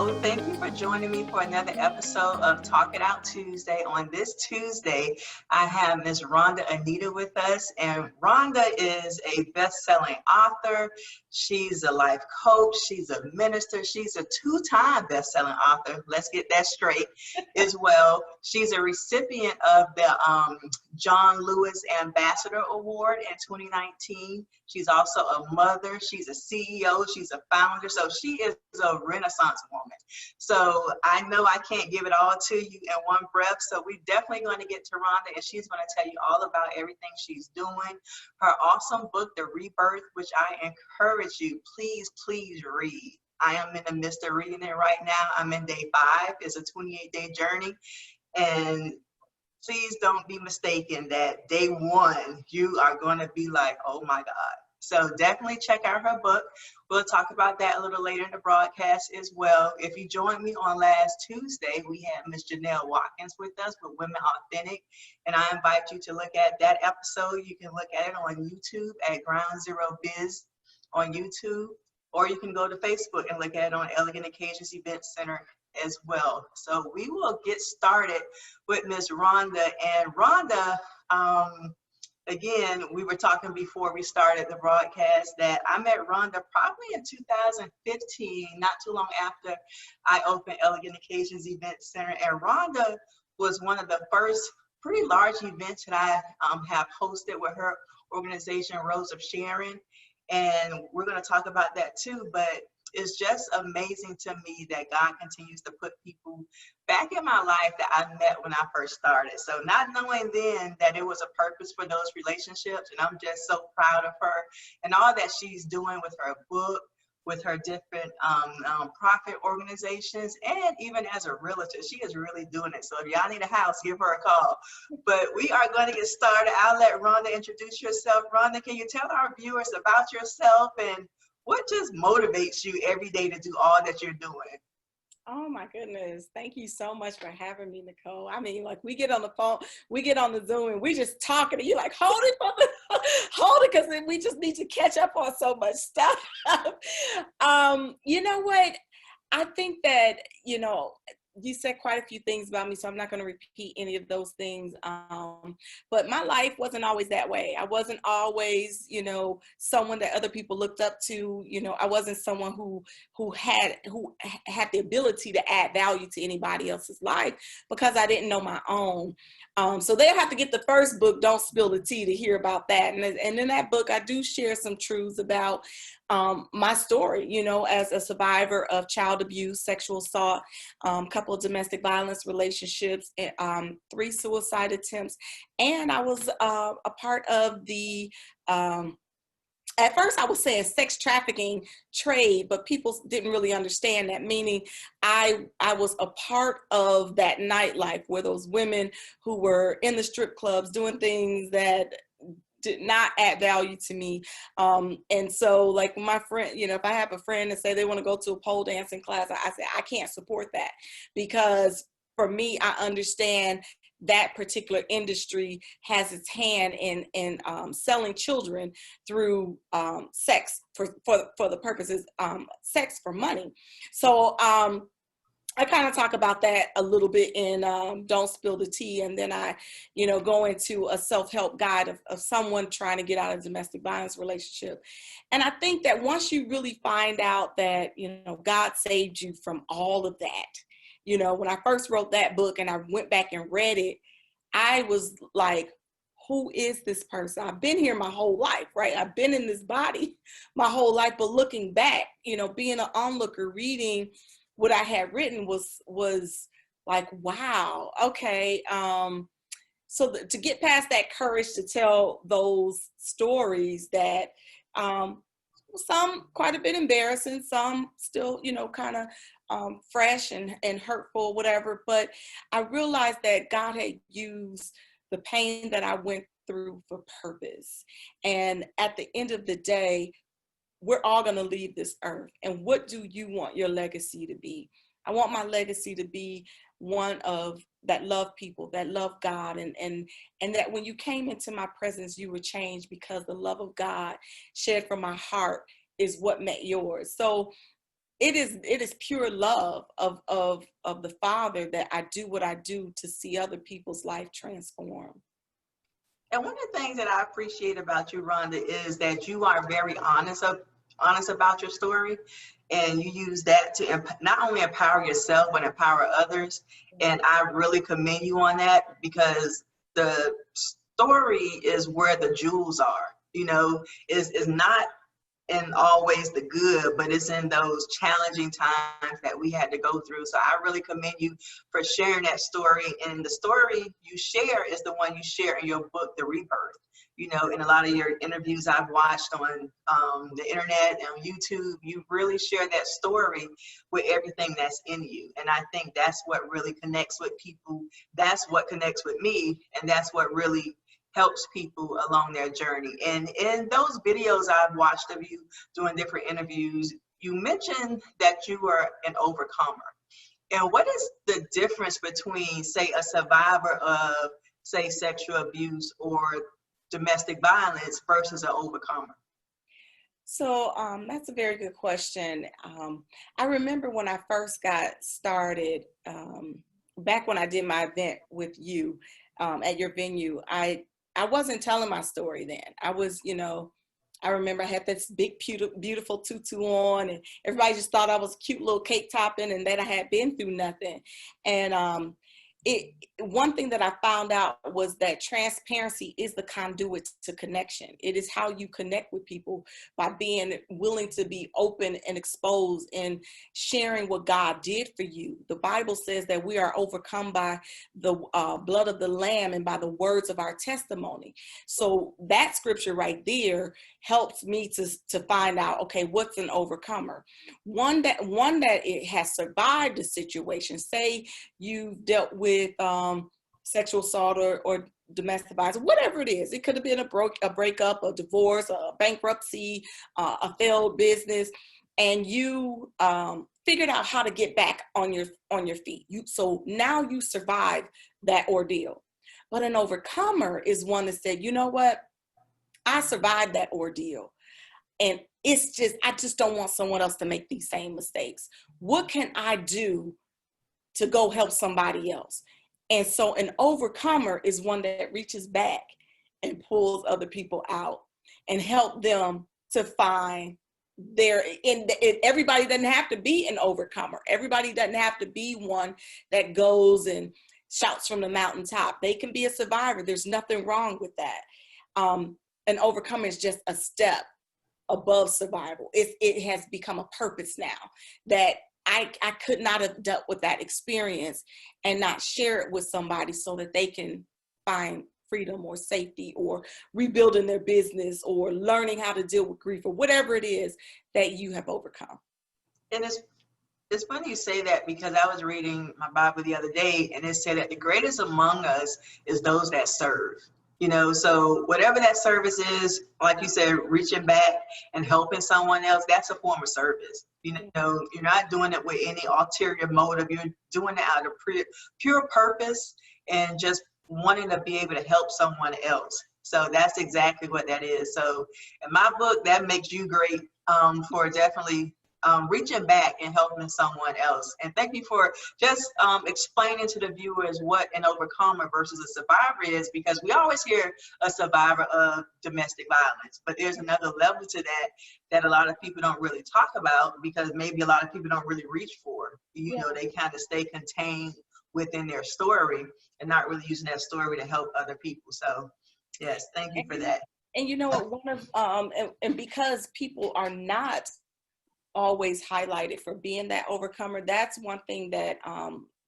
Nicole. Thank you for joining me for another episode of Talk It Out Tuesday. On this Tuesday, I have Miss Rhonda Anita with us, and Rhonda is a best-selling author. She's a life coach. She's a minister. She's a two-time best-selling author. Let's get that straight as well. She's a recipient of the John Lewis Ambassador Award in 2019. She's also a mother. She's a CEO. She's a founder. So she is a Renaissance woman. So I know I can't give it all to you in one breath. So we're definitely going to get to Rhonda, and she's going to tell you all about everything she's doing. Her awesome book, The Rebirth, which I encourage you, please read. I am in the midst of reading it right now. I'm in day 5. It's a 28-day journey. And please don't be mistaken that day 1, you are going to be like, oh my God. So definitely check out her book. We'll talk about that a little later in the broadcast as well. If you joined me on last Tuesday, we had Miss Janelle Watkins with us with Women Authentic. And I invite you to look at that episode. You can look at it on YouTube at Ground Zero Biz on YouTube, or you can go to Facebook and look at it on Elegant Occasions Event Center as well. So we will get started with Miss Rhonda. And Rhonda, again, we were talking before we started the broadcast that I met Rhonda probably in 2015, not too long after I opened Elegant Occasions Event Center. And Rhonda was one of the first pretty large events that I have hosted with her organization, Rose of Sharon. And we're going to talk about that too, but it's just amazing to me that God continues to put people back in my life that I met when I first started. So not knowing then that it was a purpose for those relationships, and I'm just so proud of her and all that she's doing with her book, with her different profit organizations, and even as a realtor, she is really doing it. So if y'all need a house, give her a call. But we are going to get started. I'll let Rhonda introduce yourself. Rhonda, can you tell our viewers about yourself and what just motivates you every day to do all that you're doing? Oh my goodness. Thank you so much for having me, Nicole. I mean, like we get on the phone, we get on the Zoom and we just talking and you're like, hold it, hold it, because we just need to catch up on so much stuff. You know what? I think that, you said quite a few things about me, so I'm not going to repeat any of those things. But my life wasn't always that way. I wasn't always, someone that other people looked up to. I wasn't someone who had the ability to add value to anybody else's life because I didn't know my own. So they'll have to get the first book, Don't Spill the Tea, to hear about that. And in that book, I do share some truths about my story, as a survivor of child abuse, sexual assault, couple of domestic violence relationships, 3 suicide attempts. And I was a part of the, at first I was saying sex trafficking trade, but people didn't really understand that, meaning I was a part of that nightlife where those women who were in the strip clubs doing things that did not add value to me. And so like my friend, if I have a friend and say they want to go to a pole dancing class, I say, I can't support that, because for me, I understand that particular industry has its hand in selling children through sex for the purposes, sex for money. So, I kind of talk about that a little bit in Don't Spill the Tea. And then I, go into a self-help guide of someone trying to get out of a domestic violence relationship. And I think that once you really find out that, God saved you from all of that, when I first wrote that book and I went back and read it, I was like, who is this person? I've been here my whole life, right? I've been in this body my whole life. But looking back, being an onlooker, reading what I had written was like, wow, okay. So to get past that courage to tell those stories that some quite a bit embarrassing, some still, kind of fresh and hurtful, whatever. But I realized that God had used the pain that I went through for purpose. And at the end of the day, we're all going to leave this earth. And what do you want your legacy to be? I want my legacy to be one of that love people, that love God, and that when you came into my presence, you were changed because the love of God shed from my heart is what met yours. So it is pure love of the Father that I do what I do to see other people's life transform. And one of the things that I appreciate about you, Rhonda, is that you are very honest about your story, and you use that to not only empower yourself but empower others. And I really commend you on that, because the story is where the jewels are. You know, is not in always the good, but it's in those challenging times that we had to go through. So I really commend you for sharing that story. And the story you share is the one you share in your book, The Rebirth. You know, in a lot of your interviews I've watched on the internet and on YouTube, you really share that story with everything that's in you. And I think that's what really connects with people. That's what connects with me. And that's what really helps people along their journey. And in those videos I've watched of you doing different interviews, you mentioned that you were an overcomer. And what is the difference between, say, a survivor of, say, sexual abuse or domestic violence versus an overcomer? So that's a very good question. I remember when I first got started, back when I did my event with you at your venue, I wasn't telling my story then. I was, you know, I remember I had this big, beautiful tutu on, and everybody just thought I was a cute little cake topping and that I had been through nothing. And one thing that I found out was that transparency is the conduit to connection. It is how you connect with people, by being willing to be open and exposed and sharing what God did for you. The Bible says that we are overcome by the blood of the Lamb and by the words of our testimony. So that scripture right there helps me to find out, okay, what's an overcomer? One that it has survived a situation. Say you've dealt with sexual assault or domestic violence, whatever it is. It could have been a breakup, a divorce, a bankruptcy, a failed business, and you figured out how to get back on your feet. So now you survived that ordeal. But an overcomer is one that said, you know what? I survived that ordeal. And I just don't want someone else to make these same mistakes. What can I do to go help somebody else? And so an overcomer is one that reaches back and pulls other people out and help them to find everybody doesn't have to be an overcomer. Everybody doesn't have to be one that goes and shouts from the mountaintop. They can be a survivor. There's nothing wrong with that. An overcomer is just a step above survival. It has become a purpose now that I could not have dealt with that experience and not share it with somebody so that they can find freedom or safety or rebuilding their business or learning how to deal with grief or whatever it is that you have overcome. And it's funny you say that, because I was reading my Bible the other day, and it said that the greatest among us is those that serve. You know, so whatever that service is, like you said, reaching back and helping someone else, that's a form of service. You know, you're not doing it with any ulterior motive. You're doing it out of pure purpose and just wanting to be able to help someone else. So that's exactly what that is. So in my book, that makes you great for definitely reaching back and helping someone else. And thank you for just explaining to the viewers what an overcomer versus a survivor is, because we always hear a survivor of domestic violence, but there's another level to that a lot of people don't really talk about, because maybe a lot of people don't really reach for. You know, they kind of stay contained within their story and not really using that story to help other people. So yes, thank you for that. And you know what, one of and because people are not always highlighted for being that overcomer, that's one thing that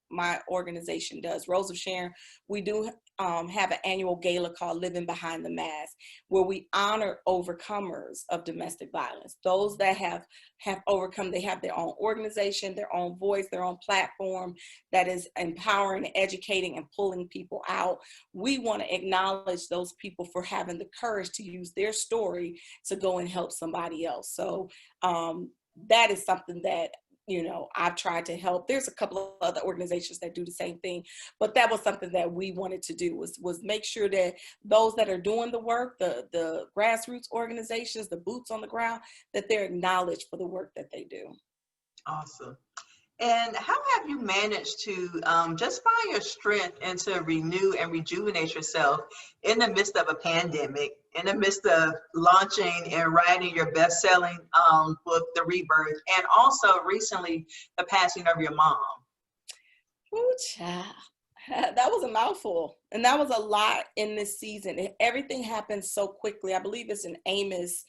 my organization does, Rose of Sharon. We do have an annual gala called Living Behind the Mask, where we honor overcomers of domestic violence. Those that have overcome, they have their own organization, their own voice, their own platform that is empowering, educating, and pulling people out. We want to acknowledge those people for having the courage to use their story to go and help somebody else. So that is something that, you know, I've tried to help. There's a couple of other organizations that do the same thing, but that was something that we wanted to do was make sure that those that are doing the work, the grassroots organizations, the boots on the ground, that they're acknowledged for the work that they do. Awesome. And how have you managed to just find your strength and to renew and rejuvenate yourself in the midst of a pandemic, in the midst of launching and writing your best-selling book, The Rebirth, and also recently the passing of your mom? Ooh, child. That was a mouthful. And that was a lot in this season. Everything happened so quickly. I believe it's in Amos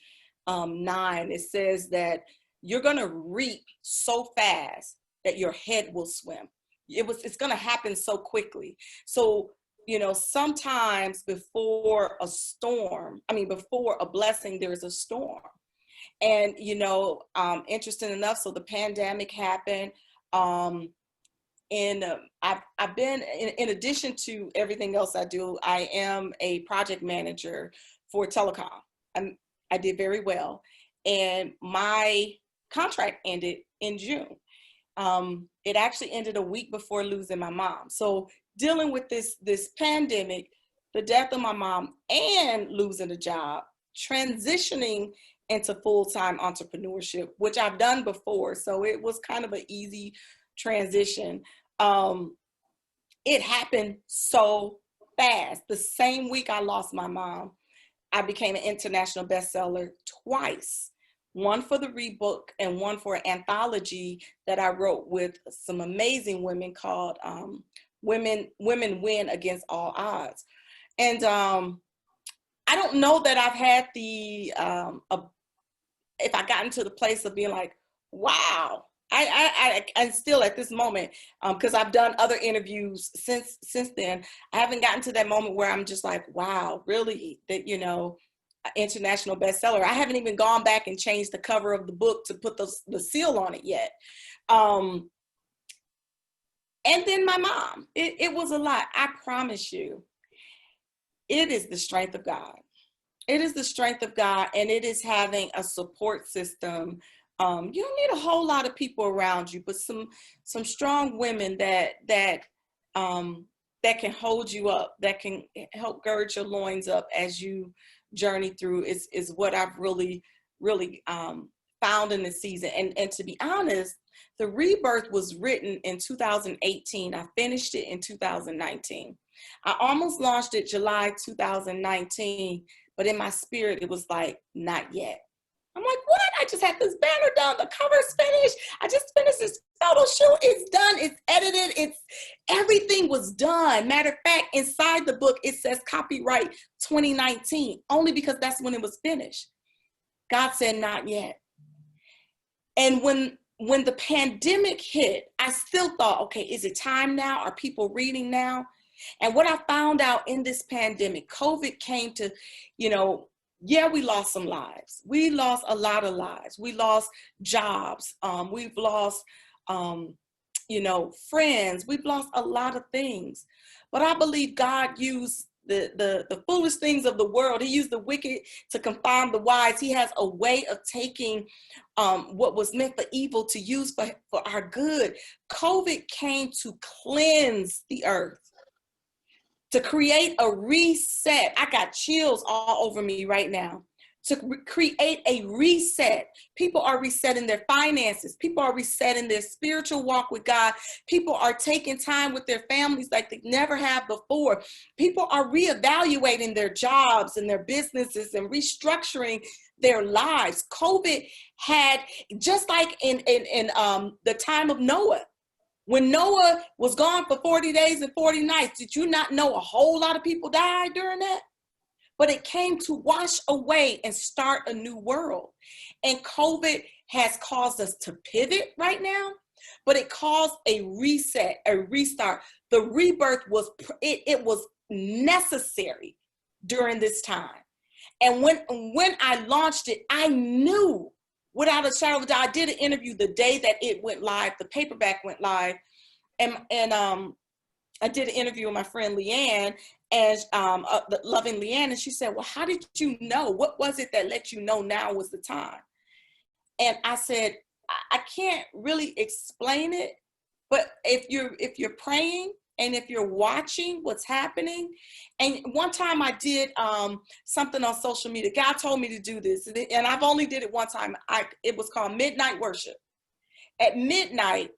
9. It says that you're going to reap so fast that your head will swim. It's going to happen so quickly. So, sometimes before a storm, before a blessing, there is a storm. And, interesting enough, so the pandemic happened. And I've been, in addition to everything else I do, I am a project manager for telecom. I did very well. And my contract ended in June. It actually ended a week before losing my mom. So dealing with this pandemic, the death of my mom, and losing a job, transitioning into full-time entrepreneurship, which I've done before. So it was kind of an easy transition. It happened so fast. The same week I lost my mom, I became an international bestseller twice. One for the Rebook and one for an anthology that I wrote with some amazing women called Women Win Against All Odds. And I don't know that I've had if I got into the place of being like, wow. I still at this moment, because I've done other interviews since then, I haven't gotten to that moment where I'm just like, wow, really, that, international bestseller. I haven't even gone back and changed the cover of the book to put the seal on it yet. And then my mom, it was a lot. I promise you, it is the strength of God. It is the strength of God, and it is having a support system. You don't need a whole lot of people around you, but some strong women that can hold you up, that can help gird your loins up as you journey through is what I've really found in this season. And to be honest, the Rebirth was written in 2018. I finished it in 2019. I almost launched it July 2019, but in my spirit, it was like, not yet. I'm like, what? I just had this banner done. The cover's finished. I just finished this photo shoot. It's done. It's edited. Everything was done. Matter of fact, inside the book, it says copyright 2019, only because that's when it was finished. God said, not yet. And when the pandemic hit, I still thought, okay, is it time now? Are people reading now? And what I found out in this pandemic, COVID came to, yeah, we lost some lives. We lost a lot of lives. We lost jobs. We've lost, friends. We've lost a lot of things. But I believe God used the foolish things of the world. He used the wicked to confound the wise. He has a way of taking what was meant for evil to use for our good. COVID came to cleanse the earth, to create a reset. I got chills all over me right now. To create a reset. People are resetting their finances. People are resetting their spiritual walk with God. People are taking time with their families like they never have before. People are reevaluating their jobs and their businesses and restructuring their lives. COVID had, just like in the time of Noah, when Noah was gone for 40 days and 40 nights, did you not know a whole lot of people died during that? But it came to wash away and start a new world. And COVID has caused us to pivot right now, but it caused a reset, a restart. The rebirth was necessary during this time. And when I launched it, I knew without a shadow of a doubt. I did an interview the day that it went live, the paperback went live. And I did an interview with my friend Leanne, and the loving Leanne, and she said, well, how did you know? What was it that let you know now was the time? And I said, I can't really explain it, but if you're praying and if you're watching what's happening. And one time I did something on social media. God told me to do this, and I've only did it one time. It was called Midnight Worship. at midnight,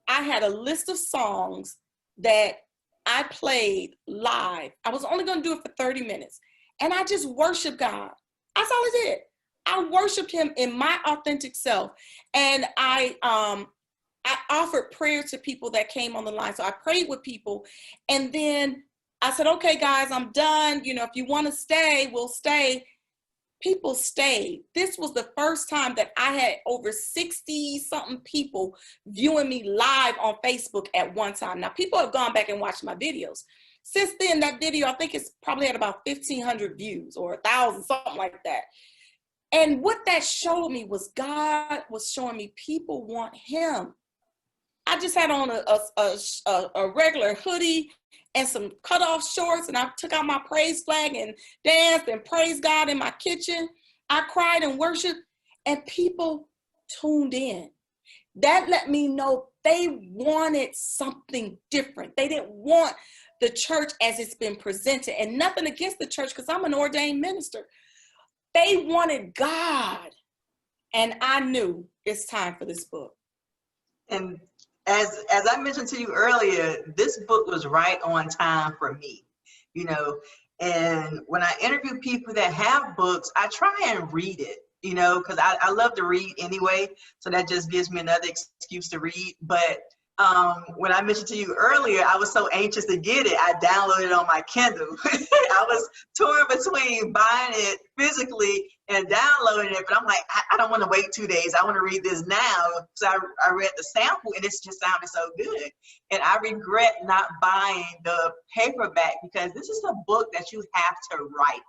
I had a list of songs that I played live. I was only going to do it for 30 minutes. And I just worshiped God. That's all I did. I worshiped him in my authentic self. And I offered prayer to people that came on the line. So I prayed with people. And then I said, okay, guys, I'm done. You know, if you want to stay, we'll stay. People stayed. This was the first time that I had over 60 something people viewing me live on Facebook at one time. Now, people have gone back and watched my videos. Since then, that video, I think it's probably had about 1,500 views or 1,000, something like that. And what that showed me was God was showing me people want him. I just had on a regular hoodie and some cutoff shorts, and I took out my praise flag and danced and praised God in my kitchen. I cried and worshiped, and people tuned in. That let me know they wanted something different. They didn't want the church as it's been presented, and nothing against the church because I'm an ordained minister. They wanted God, and I knew it's time for this book. And as I mentioned to you earlier, this book was right on time for me, you know. And when I interview people that have books, I try and read it, you know, because I love to read anyway. So that just gives me another excuse to read. But when I mentioned to you earlier, I was so anxious to get it, I downloaded it on my Kindle. I was torn between buying it physically and downloading it, but I'm like, I don't want to wait 2 days. I want to read this now. So I read the sample, and it's just sounded so good. And I regret not buying the paperback because this is a book that you have to write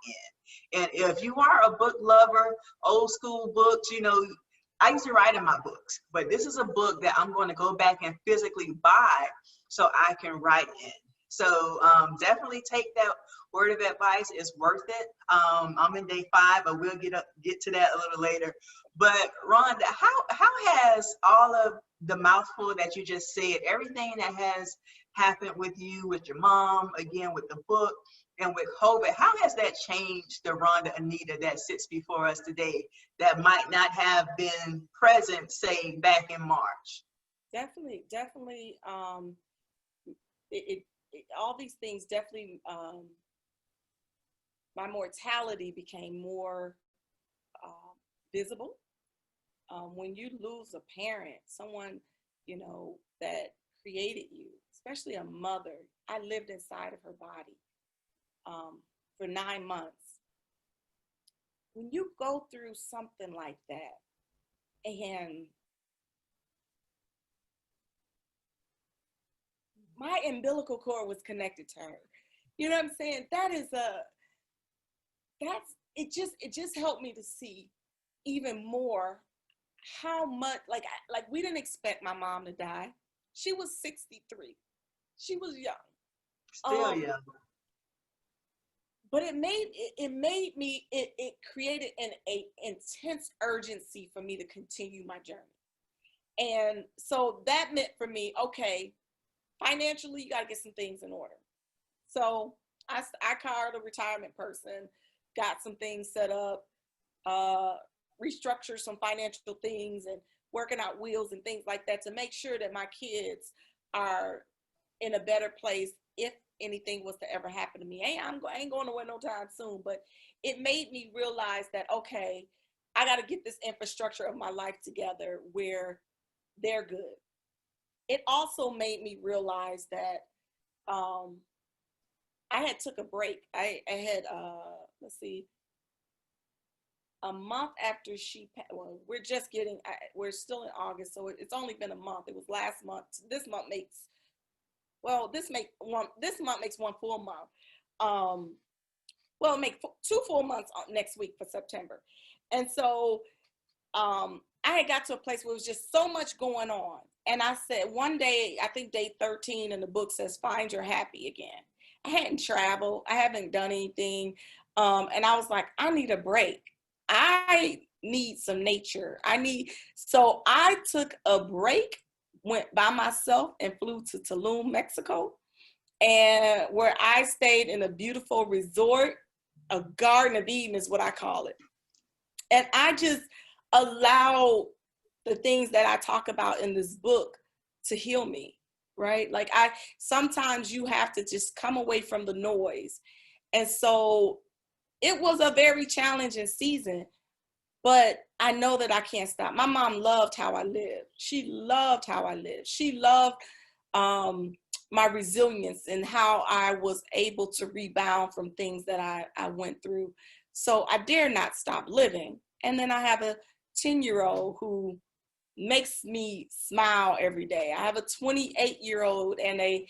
in. And if you are a book lover, old school books, you know, I used to write in my books, but this is a book that I'm going to go back and physically buy so I can write in. So definitely take that word of advice. It's worth it. I'm in day 5, but we'll get to that a little later. But Rhonda, how has all of the mouthful that you just said, everything that has happened with you, with your mom, again, with the book, and with COVID, how has that changed the Rhonda Anita that sits before us today that might not have been present, say, back in March? Definitely. All these things definitely, my mortality became more visible. When you lose a parent, someone, you know, that created you, especially a mother. I lived inside of her body for 9 months. When you go through something like that, and my umbilical cord was connected to her, you know what I'm saying? It just helped me to see even more how much, like we didn't expect my mom to die. She was 63. She was young. Still young. But it created an intense urgency for me to continue my journey. And so that meant for me, okay, financially, you got to get some things in order. So I hired a retirement person, got some things set up, restructured some financial things and working out wheels and things like that to make sure that my kids are in a better place if anything was to ever happen to me. I ain't going nowhere no time soon, but it made me realize that, okay, I got to get this infrastructure of my life together where they're good. It also made me realize that I had took a break. I had, a month after we're still in August, so it's only been a month. It was last month. This month makes one full month. Make 2 full months next week for September. And so I had got to a place where it was just so much going on. And I said, one day, I think day 13 in the book says, find your happy again. I hadn't traveled. I haven't done anything. And I was like, I need a break. I need some nature. So I took a break, went by myself and flew to Tulum, Mexico, and where I stayed in a beautiful resort, a Garden of Eden is what I call it. And I just allowed the things that I talk about in this book to heal me, right? Like sometimes you have to just come away from the noise. And so it was a very challenging season, but I know that I can't stop. My mom loved how I lived. She loved how I lived. She loved my resilience and how I was able to rebound from things that I went through. So I dare not stop living. And then I have a 10-year-old who makes me smile every day. I have a 28-year-old and a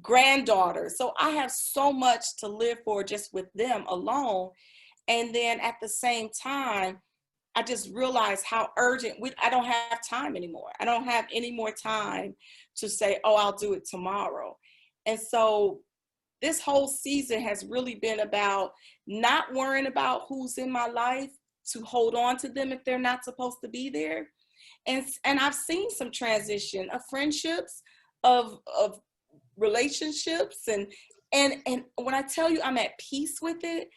granddaughter. So I have so much to live for just with them alone. And then at the same time, I just realized how urgent I don't have time anymore. I don't have any more time to say, oh, I'll do it tomorrow. And so this whole season has really been about not worrying about who's in my life, to hold on to them if they're not supposed to be there. And I've seen some transition of friendships, of relationships. And when I tell you I'm at peace with it,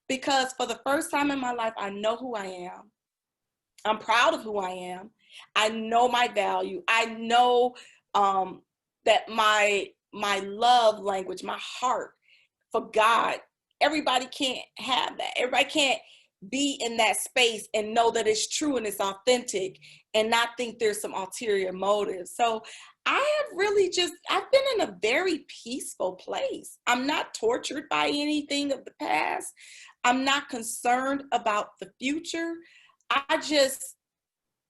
because for the first time in my life, I know who I am. I'm proud of who I am. I know my value. I know that my love language, my heart for God, everybody can't have that. Everybody can't be in that space and know that it's true and it's authentic and not think there's some ulterior motive. So I have really I've been in a very peaceful place. I'm not tortured by anything of the past. I'm not concerned about the future. I just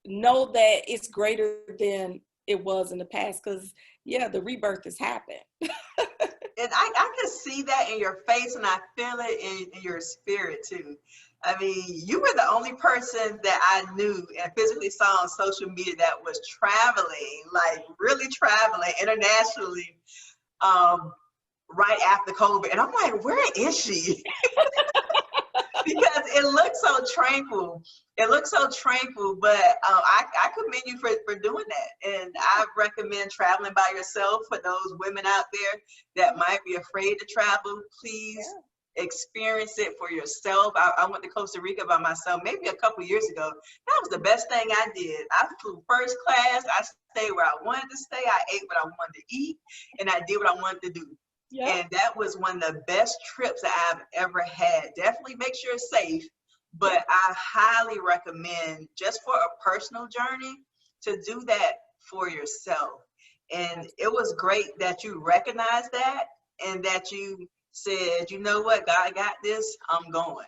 know that it's greater than it was in the past, because the rebirth has happened. And I can see that in your face, and I feel it in your spirit too. I mean, you were the only person that I knew and physically saw on social media that was traveling, like really traveling internationally, right after COVID. And I'm like, where is she? Because it looks so tranquil. It looks so tranquil, but I commend you for doing that. And I recommend traveling by yourself for those women out there that might be afraid to travel. Please experience it for yourself. I went to Costa Rica by myself maybe a couple years ago. That was the best thing I did. I flew first class. I stayed where I wanted to stay. I ate what I wanted to eat, and I did what I wanted to do. Yep. And that was one of the best trips I've ever had. Definitely make sure it's safe, but I highly recommend, just for a personal journey, to do that for yourself. And it was great that you recognized that and that you said, you know what, God got this, I'm going.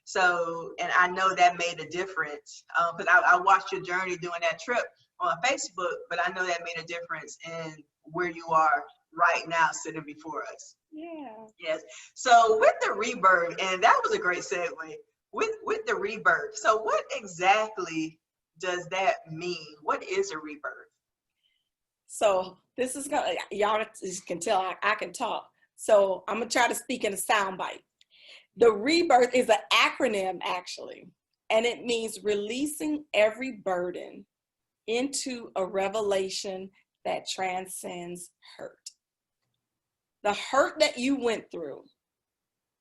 So, and I know that made a difference, because I watched your journey doing that trip on Facebook, but I know that made a difference in where you are right now sitting before us. Yes. So with the rebirth, and that was a great segue, with the rebirth. So what exactly does that mean? What is a rebirth? So this is gonna, y'all can tell I can talk. So I'm gonna try to speak in a soundbite. The rebirth is an acronym, actually, and it means releasing every burden into a revelation that transcends hurt. The hurt that you went through,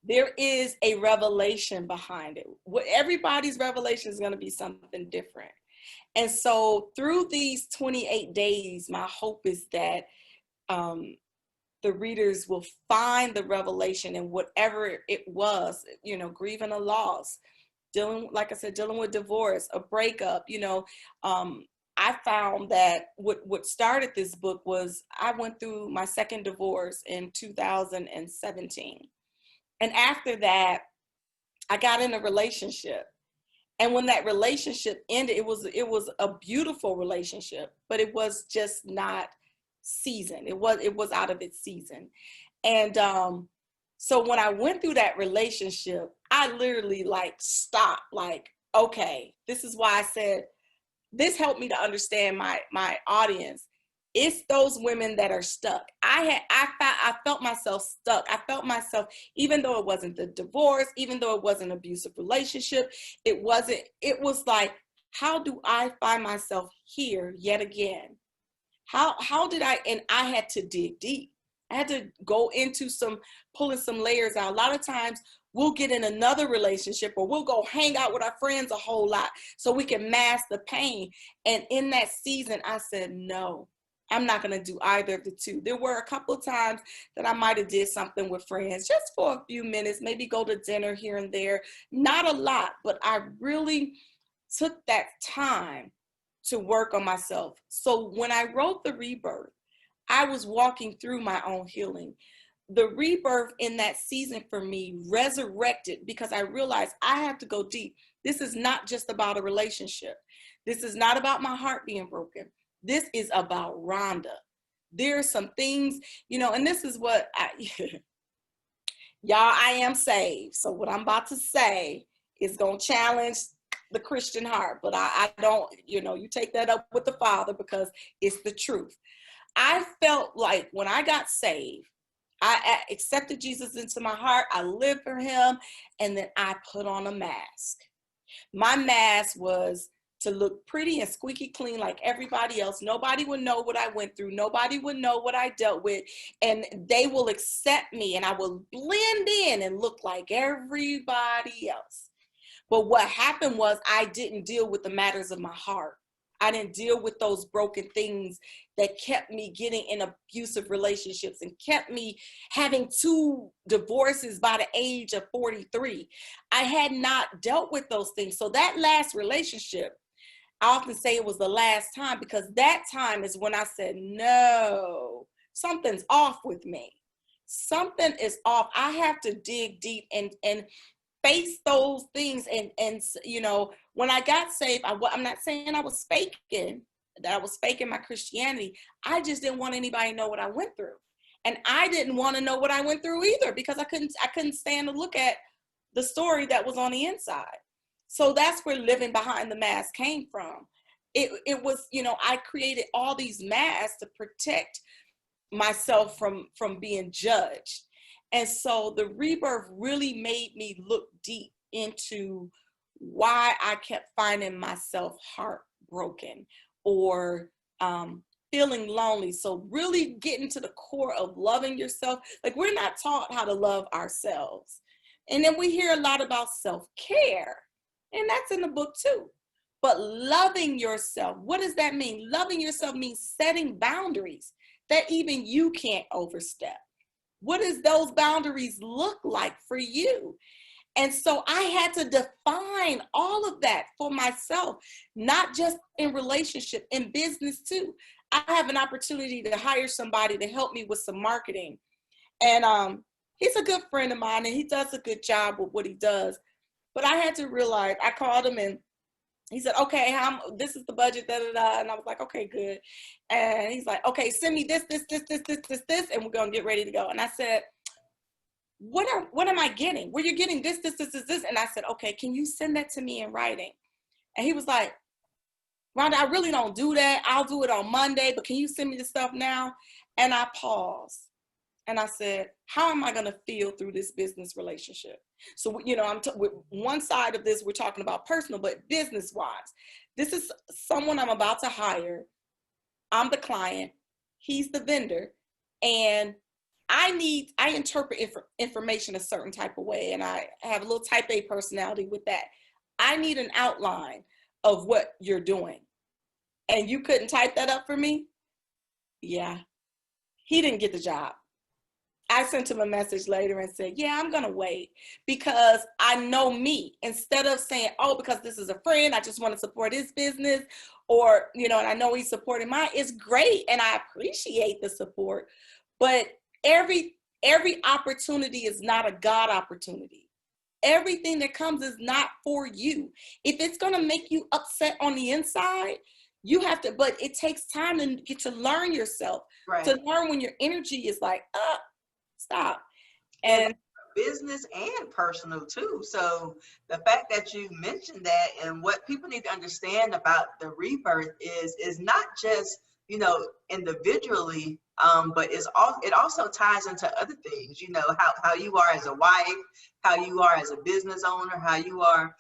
there is a revelation behind it. Everybody's revelation is going to be something different. And so through these 28 days, my hope is that the readers will find the revelation in whatever it was, grieving a loss, dealing with divorce, a breakup, I found that what started this book was I went through my second divorce in 2017. And after that, I got in a relationship. And when that relationship ended, it was a beautiful relationship, but it was just not seasoned. It was out of its season. And so when I went through that relationship, I literally stopped, okay, this is why I said, this helped me to understand my audience. It's those women that are stuck. I felt myself stuck. I felt myself, even though it wasn't the divorce, even though it wasn't an abusive relationship, it was like, how do I find myself here yet again? How did and I had to dig deep. I had to go into pulling some layers out. A lot of times we'll get in another relationship, or we'll go hang out with our friends a whole lot so we can mask the pain. And in that season, I said, no, I'm not going to do either of the two. There were a couple of times that I might have did something with friends just for a few minutes, maybe go to dinner here and there. Not a lot, but I really took that time to work on myself. So when I wrote The Rebirth, I was walking through my own healing. The rebirth in that season for me resurrected, because I realized I have to go deep. This is not just about a relationship. This is not about my heart being broken. This is about Rhonda. There are some things, and this is what y'all, I am saved. So what I'm about to say is going to challenge the Christian heart, but I don't, you take that up with the Father, because it's the truth. I felt like when I got saved, I accepted Jesus into my heart. I lived for him. And then I put on a mask. My mask was to look pretty and squeaky clean like everybody else. Nobody would know what I went through. Nobody would know what I dealt with. And they will accept me, and I will blend in and look like everybody else. But what happened was I didn't deal with the matters of my heart. I didn't deal with those broken things that kept me getting in abusive relationships and kept me having 2 divorces by the age of 43. I had not dealt with those things. So that last relationship, I often say it was the last time, because that time is when I said, no, something's off with me. Something is off. I have to dig deep and face those things. And when I got saved, I'm not saying I was faking, that I was faking my Christianity. I just didn't want anybody to know what I went through. And I didn't want to know what I went through either, because I couldn't stand to look at the story that was on the inside. So that's where living behind the mask came from. It was, I created all these masks to protect myself from being judged. And so the rebirth really made me look deep into why I kept finding myself heartbroken or feeling lonely. So really getting to the core of loving yourself. Like, we're not taught how to love ourselves. And then we hear a lot about self-care, and that's in the book too. But loving yourself, what does that mean? Loving yourself means setting boundaries that even you can't overstep. What does those boundaries look like for you? And so I had to define all of that for myself, not just in relationship, in business too. I have an opportunity to hire somebody to help me with some marketing. And he's a good friend of mine, and he does a good job with what he does. But I had to realize, I called him and he said, okay, this is the budget, da, da, da. And I was like, okay, good. And he's like, okay, send me this, and we're going to get ready to go. And I said, what am I getting? Well, you're getting this. And I said, okay, can you send that to me in writing? And he was like, Rhonda, I really don't do that. I'll do it on Monday, but can you send me the stuff now? And I paused. And I said, how am I going to feel through this business relationship? So, with one side of this, we're talking about personal, but business-wise, this is someone I'm about to hire. I'm the client. He's the vendor. And I interpret information a certain type of way. And I have a little type A personality with that. I need an outline of what you're doing. And you couldn't type that up for me? Yeah. He didn't get the job. I sent him a message later and said, yeah, I'm going to wait, because I know me. Instead of saying, oh, because this is a friend, I just want to support his business, or, and I know he's supporting mine. It's great, and I appreciate the support. But every opportunity is not a God opportunity. Everything that comes is not for you. If it's going to make you upset on the inside, you have to, but it takes time to get to learn yourself, right? To learn when your energy is like, stop. And business and personal too. So the fact that you mentioned that, and what people need to understand about the rebirth is not just, individually, but it also ties into other things, how you are as a wife, how you are as a business owner, how you are,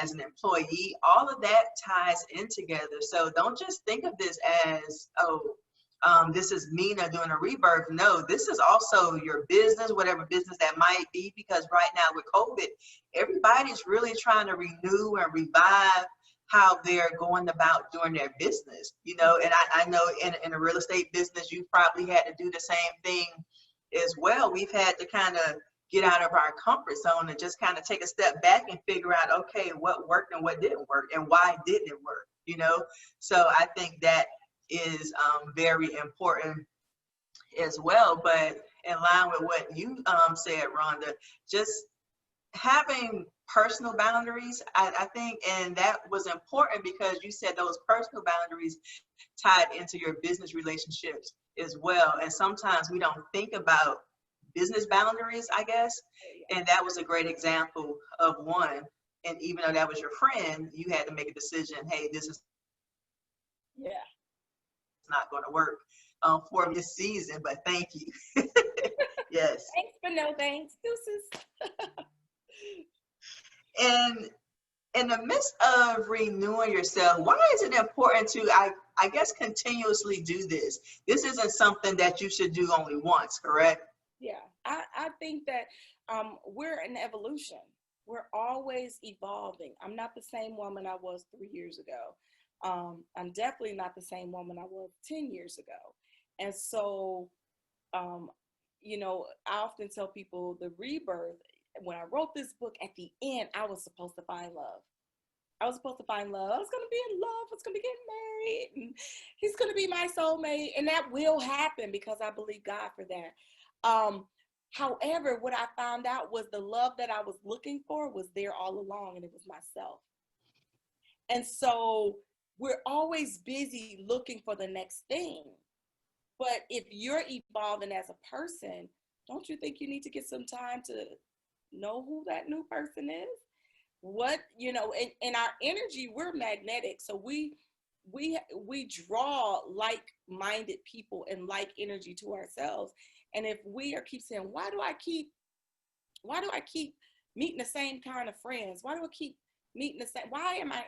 as an employee. All of that ties in together. So don't just think of this as, oh, this is Mina doing a rebirth. No, this is also your business, whatever business that might be, because right now with COVID, everybody's really trying to renew and revive how they're going about doing their business, you know. And I know in a real estate business, you probably had to do the same thing as well. We've had to kind of get out of our comfort zone and just kind of take a step back and figure out, okay, what worked and what didn't work and why didn't it work, you know? So I think that is very important as well. But in line with what you said, Rhonda, just having personal boundaries, I think, and that was important because you said those personal boundaries tied into your business relationships as well. And sometimes we don't think about business boundaries, I guess. And that was a great example of one. And even though that was your friend, you had to make a decision, hey, this is not going to work for this season, but thank you. Yes. Thanks, but no thanks. Deuces. And in the midst of renewing yourself, why is it important to, I guess, continuously do this? This isn't something that you should do only once, correct? Yeah, I think that we're in evolution. We're always evolving. I'm not the same woman I was 3 years ago. I'm definitely not the same woman I was 10 years ago. And so, you know, I often tell people the rebirth, when I wrote this book, at the end, I was supposed to find love. I was supposed to find love. I was going to be in love. I was going to be getting married. And he's going to be my soulmate. And that will happen because I believe God for that. However, what I found out was the love that I was looking for was there all along, and it was myself. And so we're always busy looking for the next thing. But if you're evolving as a person, don't you think you need to get some time to know who that new person is? What, you know, in our energy, we're magnetic. So we draw like-minded people and like energy to ourselves. And if we keep saying, why do I keep meeting the same kind of friends? Why do I keep meeting the same? Why am I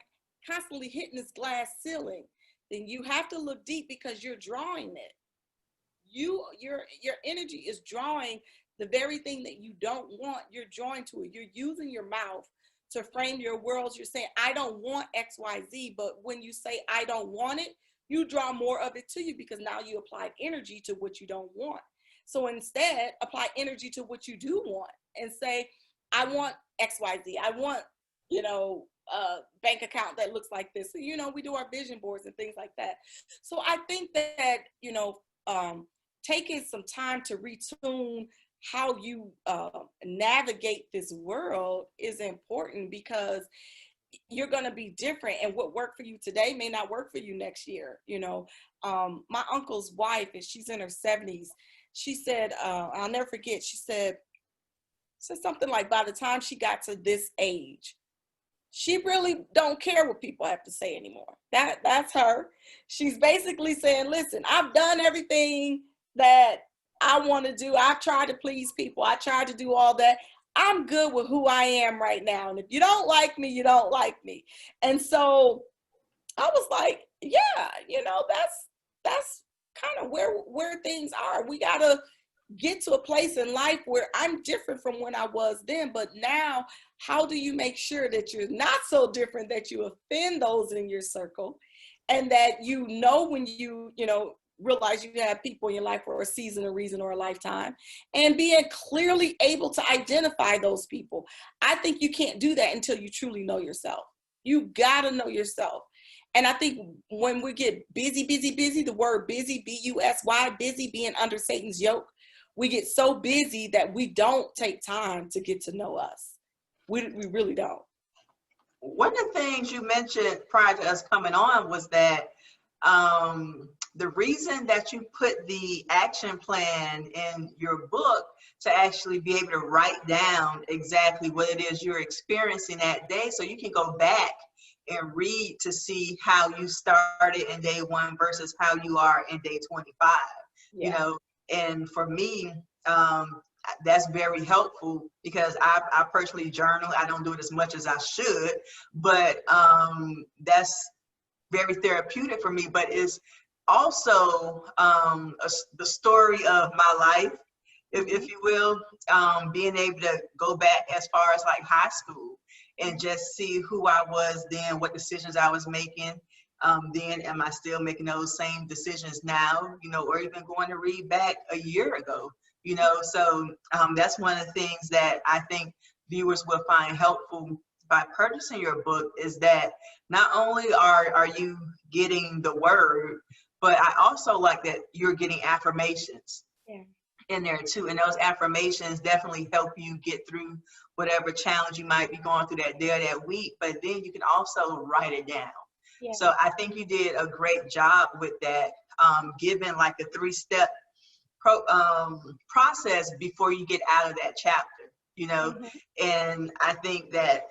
constantly hitting this glass ceiling? Then you have to look deep because you're drawing it. Your energy is drawing the very thing that you don't want. You're drawing to it. You're using your mouth to frame your worlds. You're saying, I don't want X, Y, Z. But when you say, I don't want it, you draw more of it to you because now you applied energy to what you don't want. So instead, apply energy to what you do want and say, I want X, Y, Z. I want, you know, a bank account that looks like this. So, you know, we do our vision boards and things like that. So I think that, you know, taking some time to retune how you navigate this world is important because you're going to be different, and what worked for you today may not work for you next year. You know, my uncle's wife, and she's in her 70s. She said, I'll never forget, she said something like, by the time she got to this age, she really don't care what people have to say anymore. That's her. She's basically saying, listen, I've done everything that I want to do. I've tried to please people. I tried to do all that. I'm good with who I am right now. And if you don't like me, you don't like me. And so I was like, yeah, you know, that's kind of where things are. We got to get to a place in life where I'm different from when I was then. But now, how do you make sure that you're not so different that you offend those in your circle, and that you know when you know, realize you have people in your life for a season, a reason, or a lifetime, and being clearly able to identify those people. I think you can't do that until you truly know yourself. You gotta know yourself. And I think when we get busy, the word busy, B-U-S-Y, busy, being under Satan's yoke, we get so busy that we don't take time to get to know us. We really don't. One of the things you mentioned prior to us coming on was that the reason that you put the action plan in your book to actually be able to write down exactly what it is you're experiencing that day, so you can go back and read to see how you started in day one versus how you are in day 25. Yeah. You know, and for me, that's very helpful because I personally journal. I don't do it as much as I should, but that's very therapeutic for me. But it's also the story of my life, if you will, being able to go back as far as like high school and just see who I was then, what decisions I was making then, am I still making those same decisions now, you know, or even going to read back a year ago, you know. So that's one of the things that I think viewers will find helpful by purchasing your book, is that not only are you getting the word, but I also like that you're getting affirmations in there too. And those affirmations definitely help you get through whatever challenge you might be going through that day or that week, but then you can also write it down. Yeah. So I think you did a great job with that, given like a 3-step process before you get out of that chapter, you know. And I think that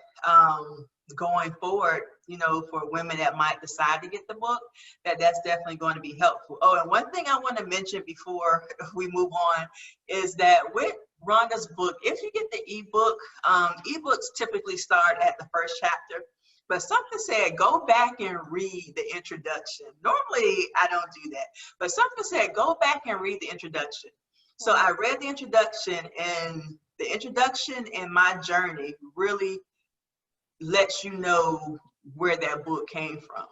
going forward, you know, for women that might decide to get the book, that's definitely going to be helpful. Oh, and one thing I want to mention before we move on is that with Rhonda's book, if you get the ebook, ebooks typically start at the first chapter, but something said go back and read the introduction. Normally I don't do that, but something said go back and read the introduction. So I read the introduction, and the introduction in my journey really lets you know where that book came from,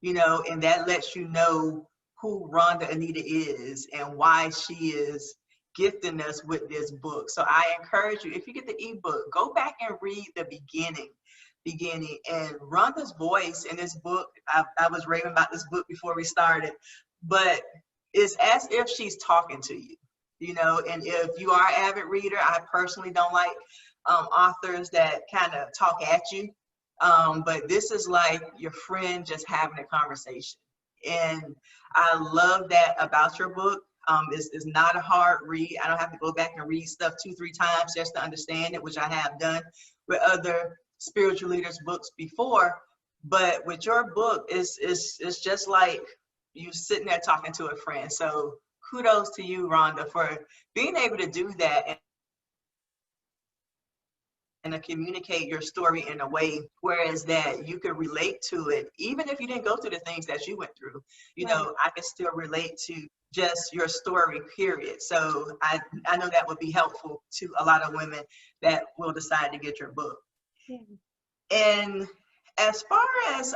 you know, and that lets you know who Rhonda Anita is and why she is gifting us with this book. So I encourage you, if you get the ebook, go back and read the beginning. And Rhonda's voice in this book, I was raving about this book before we started, but it's as if she's talking to you, you know. And if you are an avid reader, I personally don't like authors that kind of talk at you, but this is like your friend just having a conversation. And I love that about your book. It's not a hard read. I don't have to go back and read stuff 2-3 times just to understand it, which I have done with other spiritual leaders books before. But with your book, it's just like you sitting there talking to a friend. So kudos to you, Rhonda, for being able to do that and to communicate your story in a way whereas that you can relate to it, even if you didn't go through the things that you went through. You know, I can still relate to just your story, period. So I know that would be helpful to a lot of women that will decide to get your book. And as far as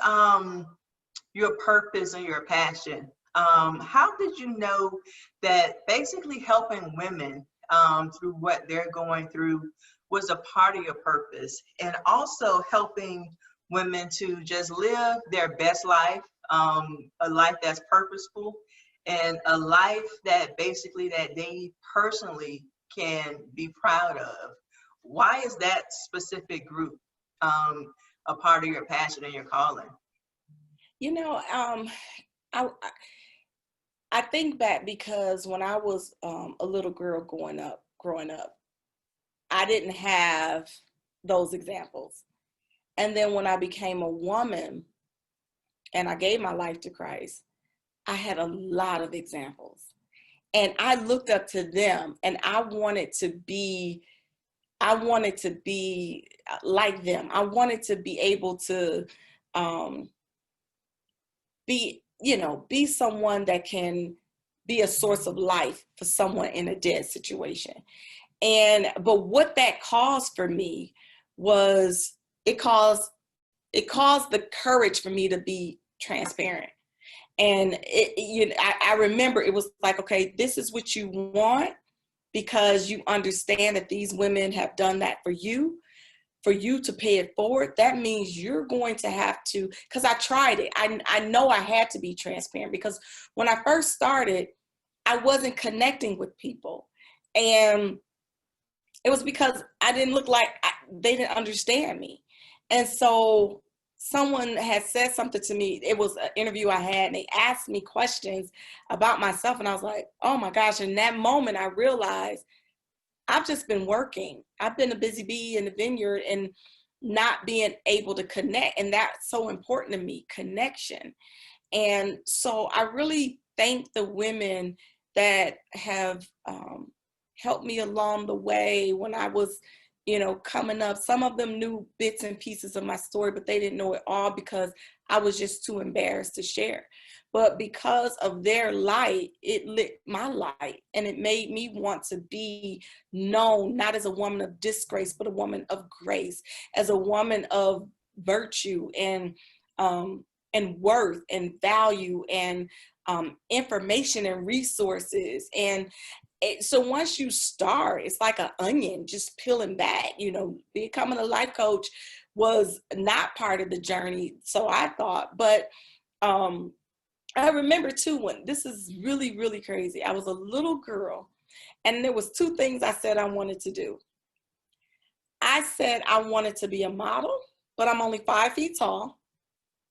your purpose and your passion, how did you know that basically helping women through what they're going through was a part of your purpose, and also helping women to just live their best life, a life that's purposeful, and a life that basically that they personally can be proud of? Why is that specific group a part of your passion and your calling? You know, I think back because when I was a little girl growing up, I didn't have those examples. And then when I became a woman and I gave my life to Christ, I had a lot of examples. And I looked up to them, and I wanted to be like them. I wanted to be able to be someone that can be a source of life for someone in a dead situation. But what that caused for me was it caused the courage for me to be transparent. And I remember it was like, okay, this is what you want, because you understand that these women have done that for you to pay it forward. That means you're going to have to, because I tried it. I know I had to be transparent, because when I first started, I wasn't connecting with people. And it was because I didn't look like they didn't understand me. And so someone had said something to me. It was an interview I had, and they asked me questions about myself. And I was like, oh my gosh. In that moment, I realized I've just been working. I've been a busy bee in the vineyard and not being able to connect. And that's so important to me, connection. And so I really thank the women that have helped me along the way when I was coming up, some of them knew bits and pieces of my story, but they didn't know it all because I was just too embarrassed to share. But because of their light, it lit my light, and it made me want to be known, not as a woman of disgrace, but a woman of grace, as a woman of virtue and worth and value and information and resources. And so once you start, it's like an onion just peeling back. Becoming a life coach was not part of the journey, so I thought. But I remember too, when this is really, really crazy. I was a little girl, and there was two things I said I wanted to do. I said I wanted to be a model, but I'm only 5 feet tall.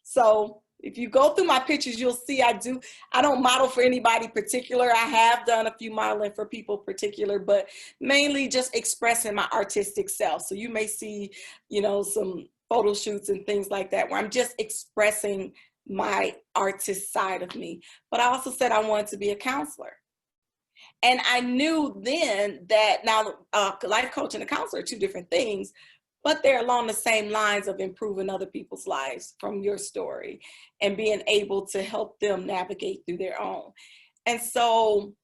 So if you go through my pictures, you'll see I don't model for anybody particular. I have done a few modeling for people particular, but mainly just expressing my artistic self. So you may see, some photo shoots and things like that where I'm just expressing my artist side of me. But I also said I wanted to be a counselor. And I knew then that now life coach and a counselor are two different things, but they're along the same lines of improving other people's lives from your story and being able to help them navigate through their own. And so,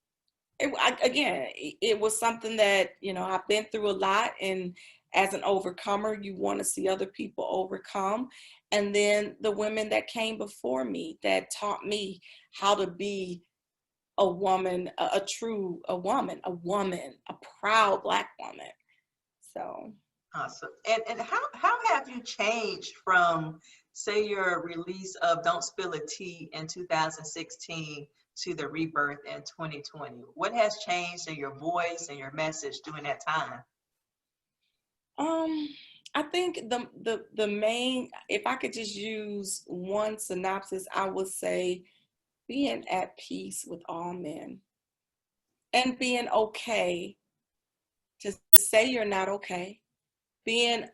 it was something that, I've been through a lot. And as an overcomer, you want to see other people overcome. And then the women that came before me that taught me how to be a woman, a woman, a proud Black woman. So. Awesome. And how have you changed from, say, your release of Don't Spill a Tea in 2016 to the Rebirth in 2020? What has changed in your voice and your message during that time? I think the main, if I could just use one synopsis, I would say being at peace with all men and being okay to say you're not okay. Being,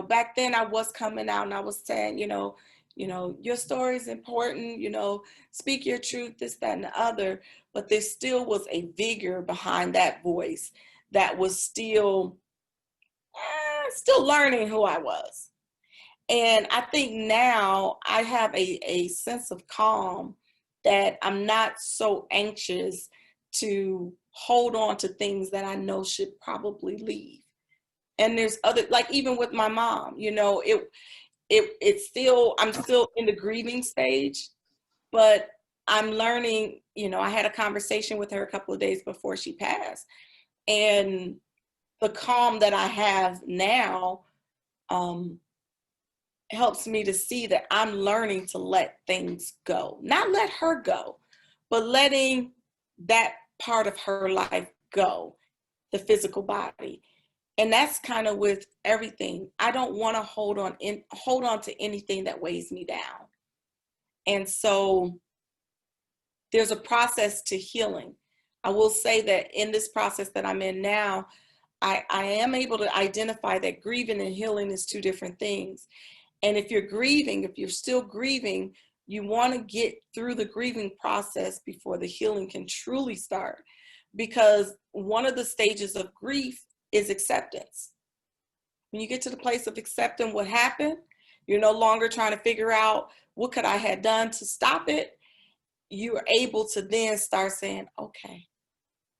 back then I was coming out and I was saying, your story is important, speak your truth, this, that, and the other. But there still was a vigor behind that voice that was still learning who I was. And I think now I have a sense of calm that I'm not so anxious to hold on to things that I know should probably leave. And there's other, like even with my mom, it's still, I'm still in the grieving stage, but I'm learning, I had a conversation with her a couple of days before she passed. And the calm that I have now helps me to see that I'm learning to let things go. Not let her go, but letting that part of her life go, the physical body. And that's kind of with everything. I don't want to hold on to anything that weighs me down. And so there's a process to healing. I will say that in this process that I'm in now, I am able to identify that grieving and healing is two different things. And if you're still grieving, you want to get through the grieving process before the healing can truly start. Because one of the stages of grief is acceptance. When you get to the place of accepting what happened, you're no longer trying to figure out what could I have done to stop it. You are able to then start saying, okay,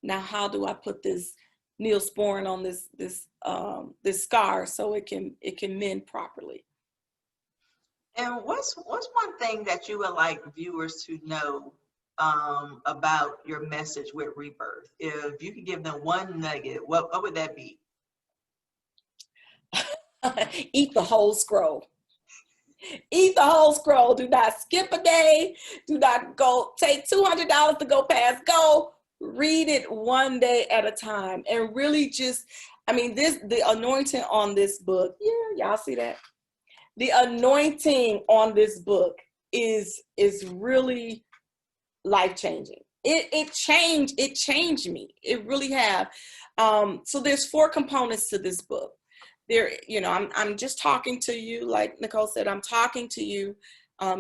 now how do I put this neosporin on this scar so it can mend properly? And what's one thing that you would like viewers to know about your message with Rebirth? If you could give them one nugget, what would that be? Eat the whole scroll. Eat the whole scroll. Do not skip a day. Do not go take $200 to go past go. Read it one day at a time. And really just, the anointing on this book. Yeah, y'all see that? The anointing on this book is really life-changing. It changed me. It really have. So there's 4 components to this book. There, I'm just talking to you, like Nicole said, I'm talking to you.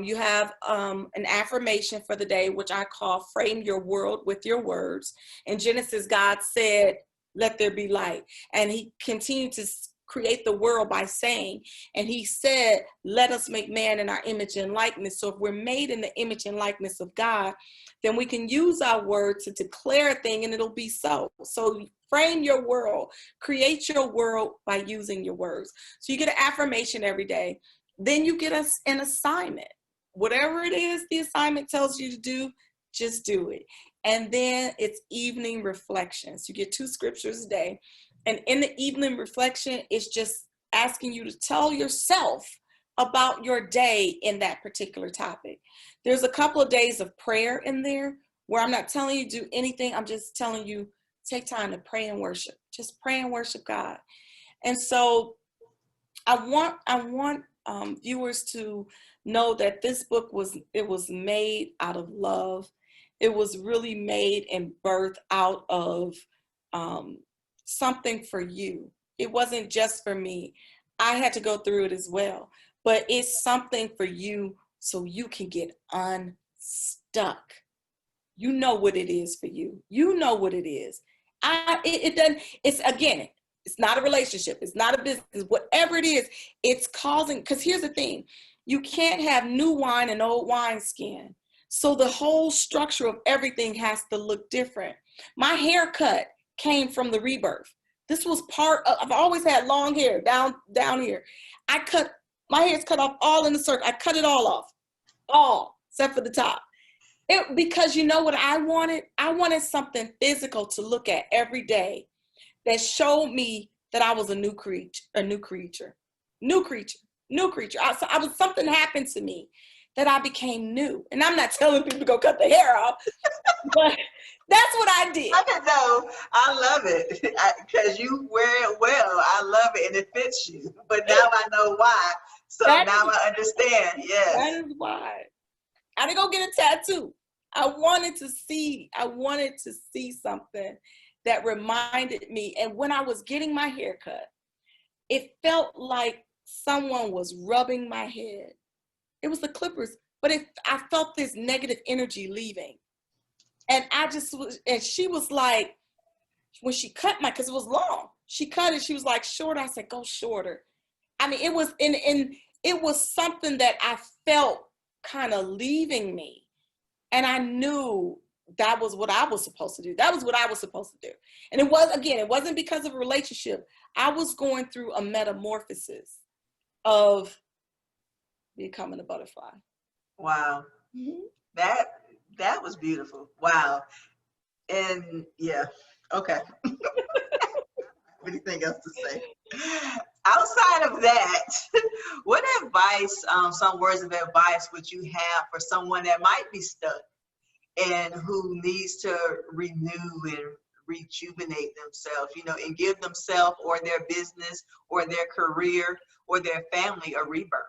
You have an affirmation for the day, which I call frame your world with your words. In Genesis, God said, let there be light. And he continued to create the world by saying, and he said, let us make man in our image and likeness. So if we're made in the image and likeness of God, then we can use our word to declare a thing and it'll be so. So frame your world, create your world by using your words. So you get an affirmation every day. Then you get an assignment. Whatever it is the assignment tells you to do, just do it. And then it's evening reflections. You get 2 scriptures a day. And in the evening reflection, it's just asking you to tell yourself about your day in that particular topic. There's a couple of days of prayer in there where I'm not telling you to do anything. I'm just telling you, take time to pray and worship. Just pray and worship God. And so I want viewers to know that this book was made out of love. It was really made and birthed out of something for you. It wasn't just for me. I had to go through it as well, but it's something for you so you can get unstuck. You know what it is for you. You know what it is. It doesn't, it's not a relationship. It's not a business. Whatever it is, it's causing, because here's the thing. You can't have new wine and old wineskin. So the whole structure of everything has to look different. My haircut came from the Rebirth. This was part of, I've always had long hair down here. My hair's cut off all in a circle. I cut it all off, all except for the top. Because you know what I wanted? I wanted something physical to look at every day that showed me that I was a new creature. Something happened to me that I became new. And I'm not telling people to go cut the hair off, but that's what I did. I don't know. I love it because you wear it well. I love it and it fits you. But now I know why. So now I understand. Yes. That is why. I didn't go get a tattoo. I wanted to see something that reminded me. And when I was getting my hair cut, it felt like someone was rubbing my head. It was the clippers, but I felt this negative energy leaving. And she was like, when she cut because it was long, she cut it, she was like, shorter. I said, go shorter. I mean, it was something that I felt kind of leaving me. And I knew that was what I was supposed to do. That was what I was supposed to do. And it wasn't because of a relationship. I was going through a metamorphosis of becoming a butterfly. Wow. Mm-hmm. That was beautiful. Wow. And yeah, okay. Anything else to say? Outside of that, what advice, some words of advice would you have for someone that might be stuck and who needs to renew and rejuvenate themselves, and give themselves or their business or their career or their family a rebirth?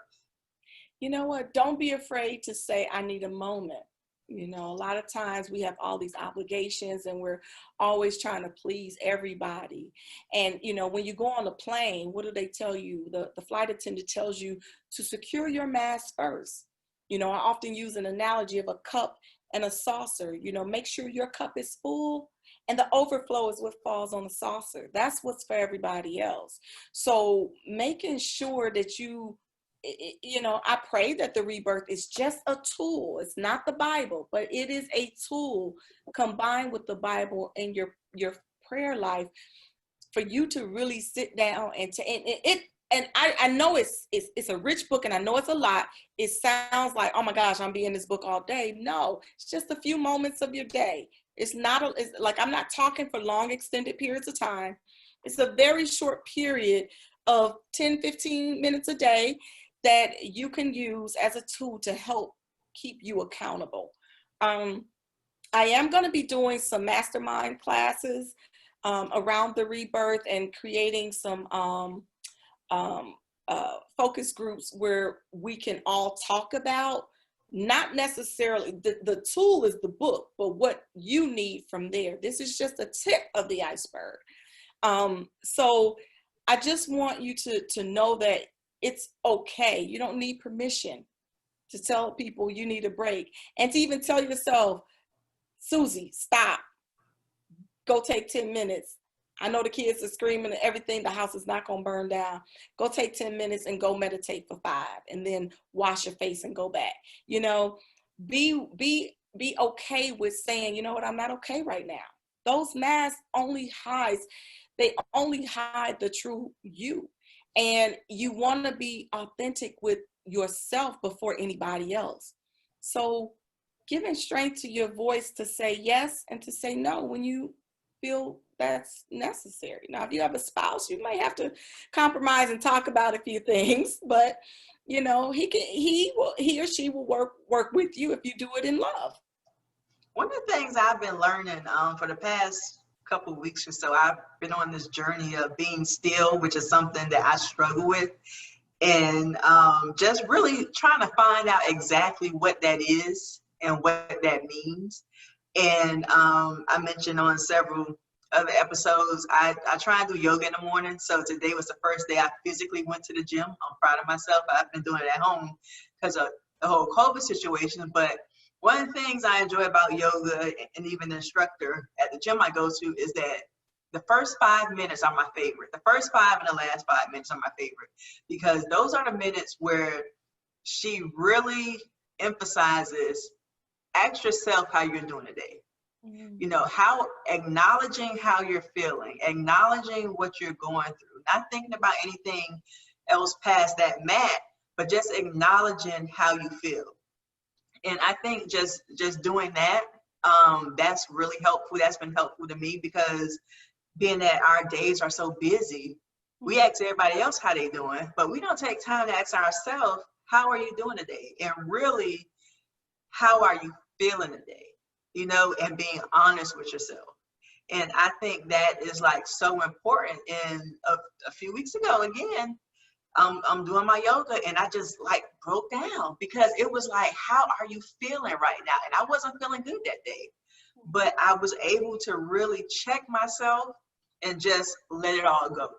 You know what? Don't be afraid to say, I need a moment. A lot of times we have all these obligations and we're always trying to please everybody. And, when you go on a plane, what do they tell you? The flight attendant tells you to secure your mask first. I often use an analogy of a cup and a saucer. Make sure your cup is full and the overflow is what falls on the saucer. That's what's for everybody else. So making sure that I pray that the rebirth is just a tool. It's not the Bible, but it is a tool combined with the Bible in your prayer life for you to really sit down and I know it's a rich book and I know it's a lot. It sounds like, oh my gosh, I'm being in this book all day. No, it's just a few moments of your day. It's like, I'm not talking for long extended periods of time. It's a very short period of 10, 15 minutes a day that you can use as a tool to help keep you accountable. I am going to be doing some mastermind classes around the rebirth and creating some focus groups where we can all talk about, not necessarily, the tool is the book, but what you need from there. This is just a tip of the iceberg. So I just want you to know that it's okay. You don't need permission to tell people you need a break and to even tell yourself, Susie, stop, go take 10 minutes I know the kids are screaming and everything. The house is not going to burn down. Go take 10 minutes and go meditate for 5 and then wash your face and go back. You know, be okay with saying, you know what, I'm not okay right now. Those masks they only hide the true you. And you want to be authentic with yourself before anybody else. So giving strength to your voice to say yes and to say no when you feel that's necessary. Now, if you have a spouse, you might have to compromise and talk about a few things, but you know, he or she will work with you if you do it in love. One of the things I've been learning for the past couple of weeks or so, I've been on this journey of being still, which is something that I struggle with, and just really trying to find out exactly what that is and what that means. And I mentioned on several other episodes, I try and do yoga in the morning. So today was the first day I physically went to the gym. I'm proud of myself. I've been doing it at home because of the whole COVID situation. But one of the things I enjoy about yoga and even the instructor at the gym I go to is that the first 5 minutes are my favorite. The first 5 and the last 5 minutes are my favorite because those are the minutes where she really emphasizes, ask yourself how you're doing today. You know, how acknowledging how you're feeling, acknowledging what you're going through, not thinking about anything else past that mat, but just acknowledging how you feel. And I think just doing that, that's really helpful. That's been helpful to me because being that our days are so busy, we ask everybody else how they doing, but we don't take time to ask ourselves, how are you doing today? And really, how are you feeling today? You know, and being honest with yourself. And I think that is like so important. And a few weeks ago, again, I'm doing my yoga and I just like broke down because it was like, how are you feeling right now? And I wasn't feeling good that day, but I was able to really check myself and just let it all go,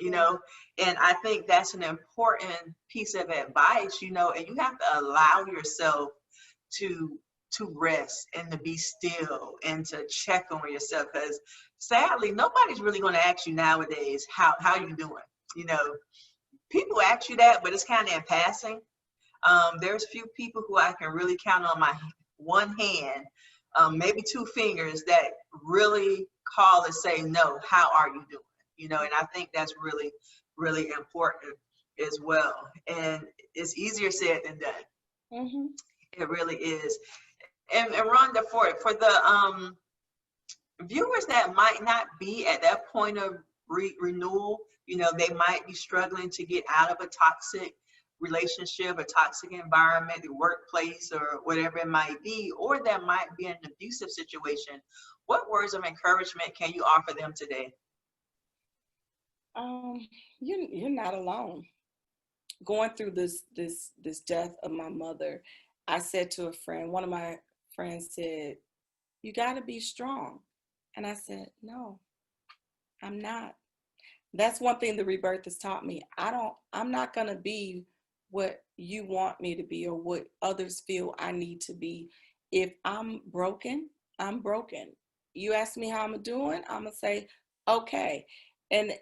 you know? And I think that's an important piece of advice, you know, and you have to allow yourself to rest and to be still and to check on yourself, because sadly nobody's really going to ask you nowadays how you doing. You know, people ask you that, but it's kind of in passing. There's few people who I can really count on my one hand, maybe 2 fingers, that really call and say, no, how are you doing? You know, and I think that's really, really important as well. And it's easier said than done. It really is. And Rhonda, for the viewers that might not be at that point of renewal, you know, they might be struggling to get out of a toxic relationship, a toxic environment, the workplace, or whatever it might be, or that might be in an abusive situation. What words of encouragement can you offer them today? You're not alone. Going through this death of my mother, I said to a friend, one of my friends said, you got to be strong. And I said, no, I'm not. That's one thing the Rebirth has taught me. I'm not going to be what you want me to be or what others feel I need to be. If I'm broken, I'm broken. You ask me how I'm doing, I'm going to say, okay. And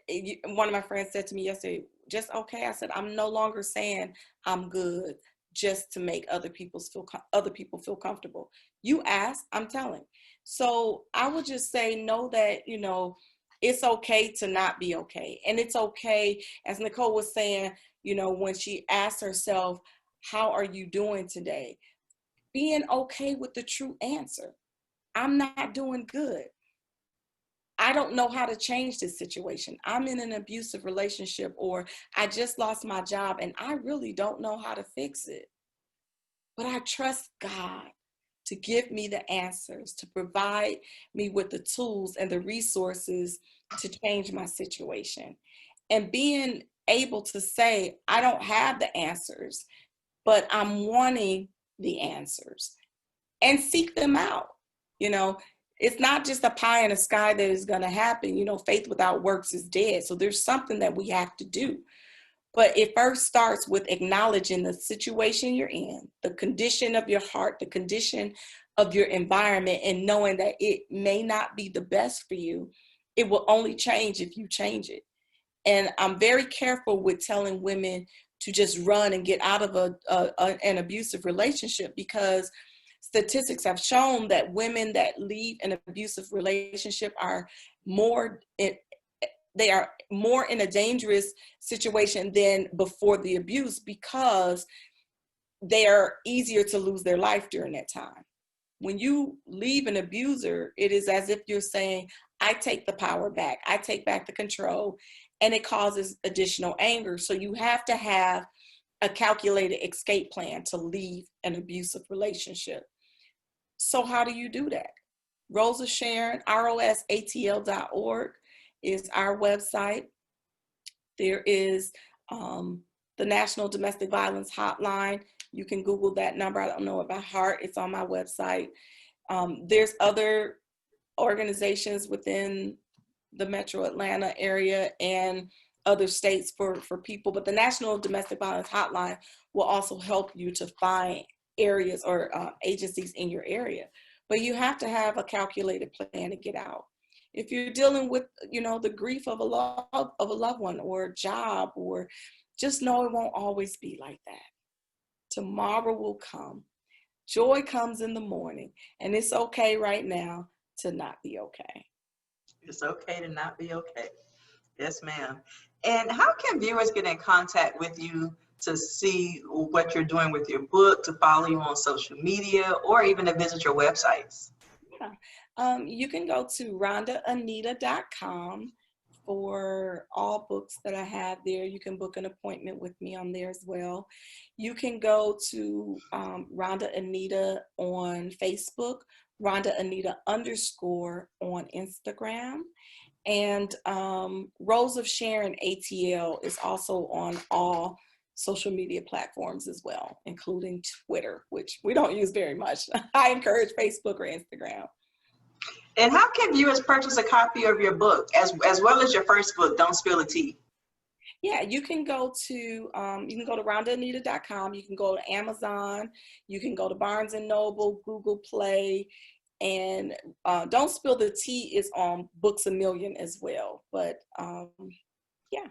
one of my friends said to me yesterday, just okay. I said, I'm no longer saying I'm good just to make other people feel comfortable. You ask, I'm telling. So I would just say, know that, you know, it's okay to not be okay. And it's okay, as Nicole was saying, you know, when she asked herself, how are you doing today? Being okay with the true answer. I'm not doing good. I don't know how to change this situation. I'm in an abusive relationship, or I just lost my job and I really don't know how to fix it. But I trust God to give me the answers, to provide me with the tools and the resources to change my situation. And being able to say, I don't have the answers, but I'm wanting the answers, and seek them out. You know, it's not just a pie in the sky that is going to happen. You know, faith without works is dead. So there's something that we have to do. But it first starts with acknowledging the situation you're in, the condition of your heart, the condition of your environment, and knowing that it may not be the best for you, it will only change if you change it. And I'm very careful with telling women to just run and get out of an abusive relationship, because statistics have shown that women that leave an abusive relationship are more in a dangerous situation than before the abuse, because they are easier to lose their life during that time. When you leave an abuser, it is as if you're saying, I take the power back, I take back the control, and it causes additional anger. So you have to have a calculated escape plan to leave an abusive relationship. So how do you do that? Rose of Sharon, rosatl.org is our website. There is the National Domestic Violence Hotline. You can Google that number. I don't know it by heart. It's on my website. There's other organizations within the Metro Atlanta area and other states for people, but the National Domestic Violence Hotline will also help you to find areas or agencies in your area. But you have to have a calculated plan to get out. If you're dealing with, the grief of a loved one or a job, or just know it won't always be like that. Tomorrow will come. Joy comes in the morning, and it's okay right now to not be okay. It's okay to not be okay. Yes, ma'am. And how can viewers get in contact with you to see what you're doing with your book, to follow you on social media, or even to visit your websites? Yeah. You can go to RhondaAnita.com for all books that I have there. You can book an appointment with me on there as well. You can go to Rhonda Anita on Facebook, Rhonda Anita _ on Instagram, and Rose of Sharon ATL is also on all social media platforms as well, including Twitter, which we don't use very much. I encourage Facebook or Instagram. And how can viewers purchase a copy of your book, as well as your first book, Don't Spill the Tea? Yeah, you can go to RhondaAnita.com. You can go to Amazon. You can go to Barnes and Noble, Google Play, and Don't Spill the Tea is on Books A Million as well. But yeah.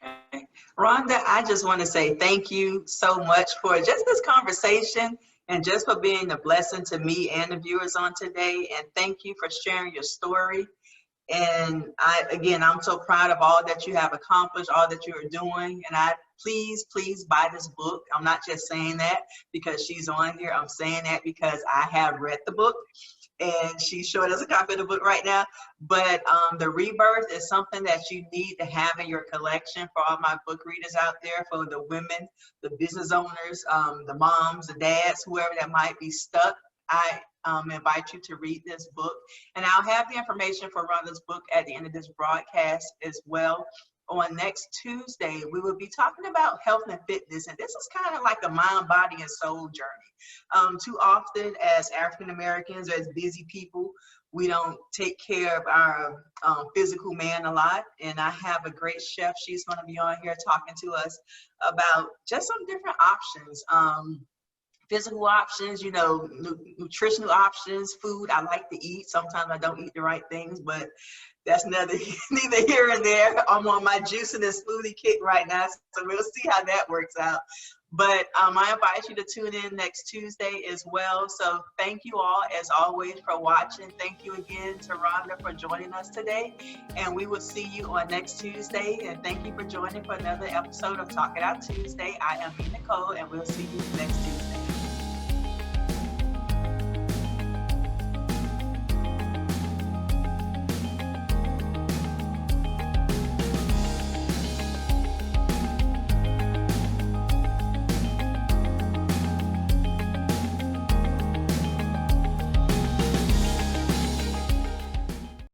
Okay. Rhonda, I just want to say thank you so much for just this conversation, and just for being a blessing to me and the viewers on today. And thank you for sharing your story. And I'm so proud of all that you have accomplished, all that you are doing. And please buy this book. I'm not just saying that because she's on here. I'm saying that because I have read the book, and she's showing us a copy of the book right now. But the Rebirth is something that you need to have in your collection for all my book readers out there, for the women, the business owners, the moms, the dads, whoever that might be stuck. I invite you to read this book. And I'll have the information for Rhonda's book at the end of this broadcast as well. On next Tuesday, we will be talking about health and fitness. And this is kind of like a mind, body, and soul journey. Too often as African Americans, or as busy people, we don't take care of our physical man a lot. And I have a great chef. She's going to be on here talking to us about just some different options. Physical options, nutritional options, food I like to eat. Sometimes I don't eat the right things, but that's neither here and there. I'm on my juicing and smoothie kick right now, so we'll see how that works out. But I invite you to tune in next Tuesday as well. So thank you all, as always, for watching. Thank you again to Rhonda for joining us today. And we will see you on next Tuesday. And thank you for joining for another episode of Talk It Out Tuesday. I am Mina Nicole, and we'll see you next Tuesday.